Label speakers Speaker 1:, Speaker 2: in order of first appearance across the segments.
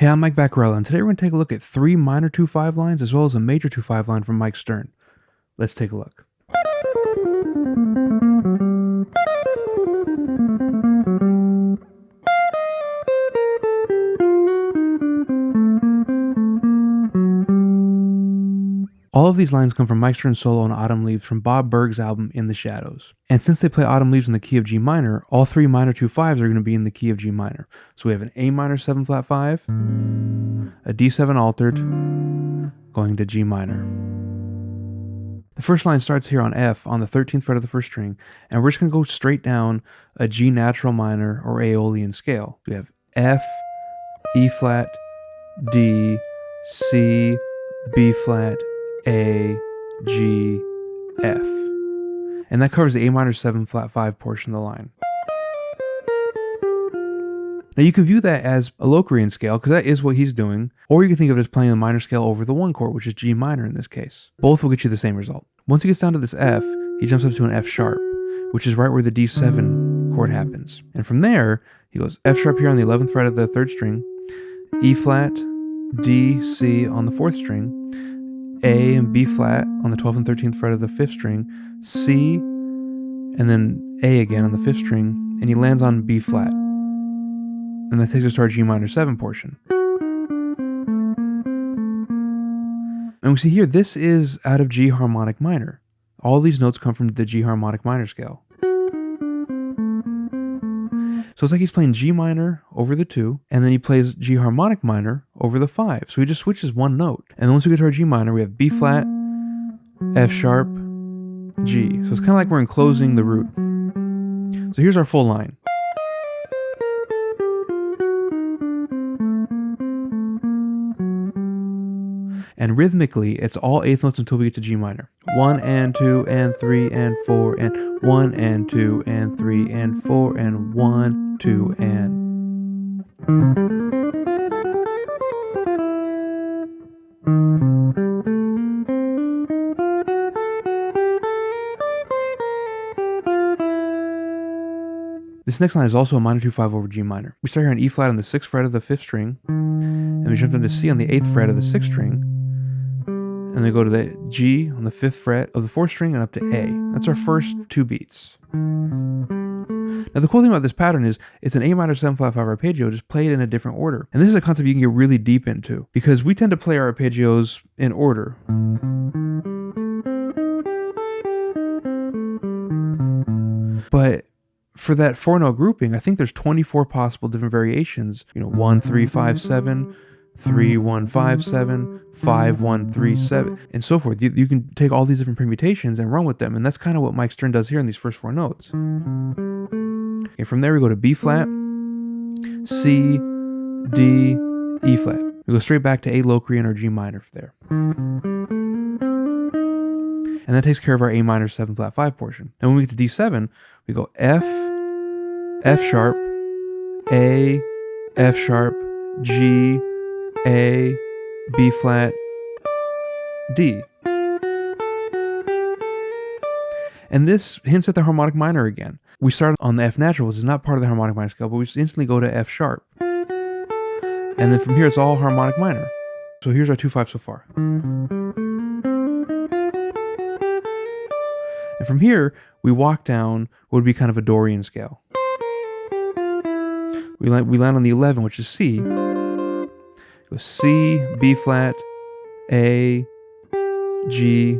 Speaker 1: Hey, I'm Mike Baccarella, and today we're going to take a look at 3 minor 2/5 lines as well as a major 2/5 line from Mike Stern. Let's take a look. All of these lines come from Mike Stern's solo on Autumn Leaves from Bob Berg's album In the Shadows. And since they play Autumn Leaves in the key of G minor, all 3 minor 2/5s are going to be in the key of G minor. So we have an A minor 7 flat 5, a D7 altered, going to G minor. The first line starts here on F on the 13th fret of the first string, and we're just going to go straight down a G natural minor or Aeolian scale. We have F, E flat, D, C, B flat, A, G, F. And that covers the A minor 7 flat 5 portion of the line. Now you can view that as a Locrian scale because that is what he's doing, or you can think of it as playing the minor scale over the 1 chord, which is G minor in this case. Both will get you the same result. Once he gets down to this F, he jumps up to an F sharp, which is right where the D7 chord happens. And from there, he goes F sharp here on the 11th fret of the 3rd string, E flat, D, C on the 4th string, A and B flat on the 12th and 13th fret of the 5th string, C, and then A again on the 5th string, and he lands on B flat. And that takes us to our G minor 7 portion. And we see here, this is out of G harmonic minor. All these notes come from the G harmonic minor scale. So it's like he's playing G minor over the 2, and then he plays G harmonic minor over the 5. So he just switches one note. And then once we get to our G minor, we have B flat, F sharp, G. So it's kind of like we're enclosing the root. So here's our full line. And rhythmically, it's all eighth notes until we get to G minor. 1 and 2 and 3 and 4 and 1 and 2 and 3 and 4 and 1, 2 and. This next line is also a minor 2/5 over G minor. We start here on E flat on the 6th fret of the 5th string, and we jump down to C on the 8th fret of the 6th string, and then go to the G on the 5th fret of the 4th string and up to A. That's our first 2 beats. Now the cool thing about this pattern is it's an A minor 7 flat 5 arpeggio just played in a different order. And this is a concept you can get really deep into because we tend to play our arpeggios in order. But for that 4-note grouping, I think there's 24 possible different variations. 1, 3, 5, 7, 3, 1, 5, 7, 5, 1, 3, 7, and so forth. You can take all these different permutations and run with them, and that's kind of what Mike Stern does here in these first 4 notes. Okay, from there we go to B flat, C, D, E flat. We go straight back to A Locrian or G minor from there. And that takes care of our A minor 7 flat 5 portion. And when we get to D7, we go F, F sharp, A, F sharp, G, A, B flat, D. And this hints at the harmonic minor again. We start on the F natural, which is not part of the harmonic minor scale, but we instantly go to F sharp. And then from here, it's all harmonic minor. So here's our 2/5 so far. And from here, we walk down what would be kind of a Dorian scale. We land on the 11, which is C. Go C, B flat, A, G,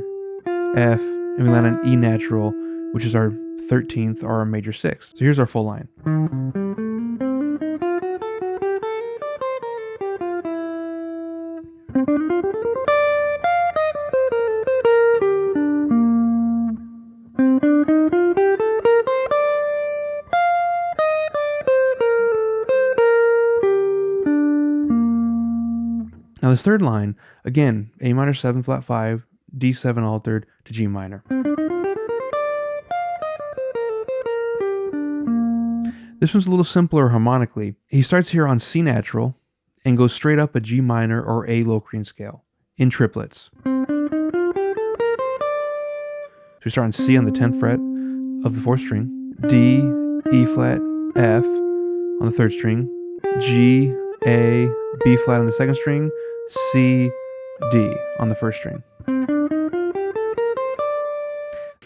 Speaker 1: F, and we land on E natural, which is our 13th or our major 6th. So here's our full line. Now this third line, again, A minor 7 flat 5, D7 altered to G minor. This one's a little simpler harmonically. He starts here on C natural and goes straight up a G minor or A Locrian scale in triplets. So we start on C on the 10th fret of the 4th string, D, E flat, F on the 3rd string, G, A, B flat on the second string, C, D on the first string.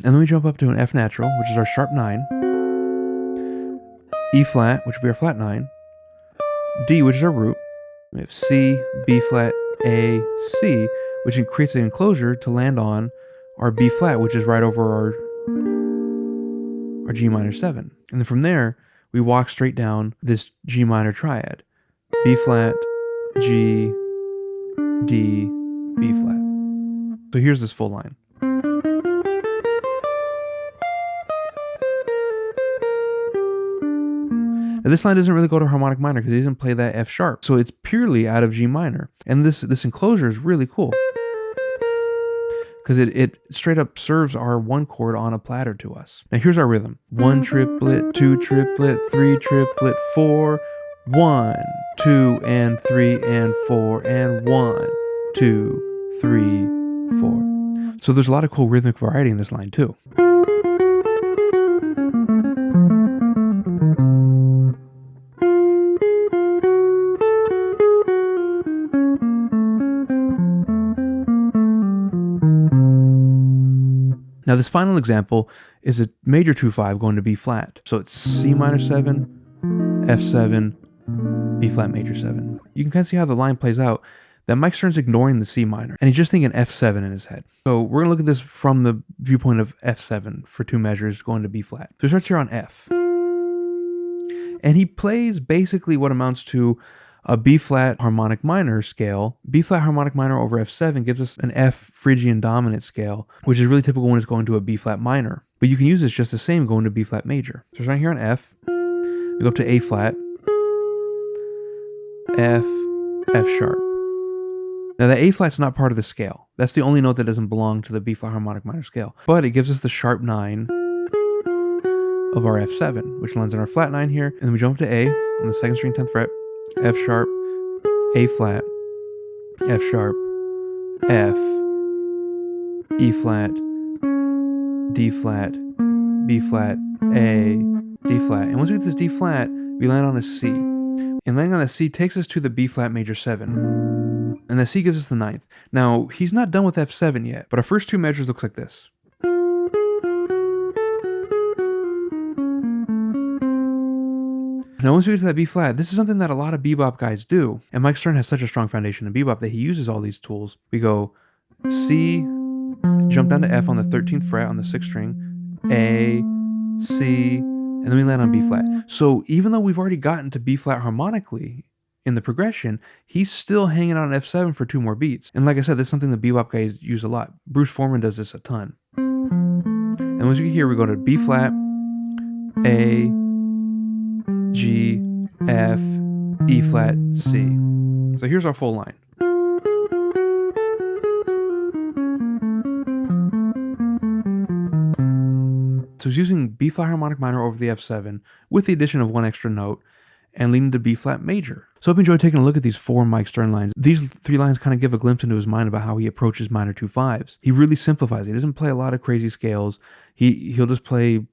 Speaker 1: And then we jump up to an F natural, which is our sharp 9, E flat, which would be our flat 9, D, which is our root. We have C, B flat, A, C, which creates an enclosure to land on our B flat, which is right over our G minor 7. And then from there, we walk straight down this G minor triad. B flat, G, D, B flat. So here's this full line. Now this line doesn't really go to harmonic minor because he doesn't play that F sharp. So it's purely out of G minor. And this enclosure is really cool because it straight up serves our 1 chord on a platter to us. Now here's our rhythm. 1 triplet, 2 triplet, 3 triplet, 4, 1, 2, and 3, and 4, and 1, 2, 3, 4. So there's a lot of cool rhythmic variety in this line too. Now this final example is a major 2-5 going to B flat. So it's C minor 7, F7, B flat major 7. You can kind of see how the line plays out. That Mike Stern's ignoring the C minor, and he's just thinking F7 in his head. So we're gonna look at this from the viewpoint of F7 for 2 measures going to B flat. So he starts here on F. And he plays basically what amounts to a B flat harmonic minor scale. B flat harmonic minor over F7 gives us an F Phrygian dominant scale, which is really typical when it's going to a B flat minor. But you can use this just the same going to B flat major. So starting here on F, we go up to A flat, F, F sharp. Now the A flat's not part of the scale. That's the only note that doesn't belong to the B flat harmonic minor scale. But it gives us the sharp 9 of our F7, which lands on our flat 9 here. And then we jump up to A on the second string 10th fret, F sharp, A flat, F sharp, F, E flat, D flat, B flat, A, D flat. And once we get this D flat, we land on a C. And landing on the C takes us to the B flat major 7. And the C gives us the 9th. Now, he's not done with F7 yet, but our first 2 measures looks like this. Now, once we get to that B flat, this is something that a lot of bebop guys do. And Mike Stern has such a strong foundation in bebop that he uses all these tools. We go C, jump down to F on the 13th fret on the 6th string, A, C, and then we land on B flat. So even though we've already gotten to B flat harmonically in the progression, he's still hanging on F7 for 2 more beats. And like I said, this is something that bebop guys use a lot. Bruce Foreman does this a ton. And once we get here, we go to B flat, A, G, F, E flat, C. So here's our full line. So he's using B flat harmonic minor over the F7 with the addition of 1 extra note and leading to B flat major. So I hope you enjoyed taking a look at these 4 Mike Stern lines. These 3 lines kind of give a glimpse into his mind about how he approaches minor 2-5s. He really simplifies it. He doesn't play a lot of crazy scales. He'll just play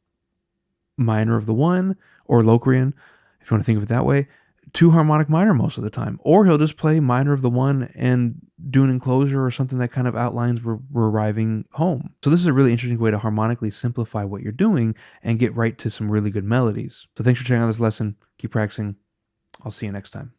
Speaker 1: minor of the 1 or Locrian, if you want to think of it that way, 2 harmonic minor most of the time. Or he'll just play minor of the 1 and do an enclosure or something that kind of outlines we're arriving home. So this is a really interesting way to harmonically simplify what you're doing and get right to some really good melodies. So thanks for checking out this lesson. Keep practicing. I'll see you next time.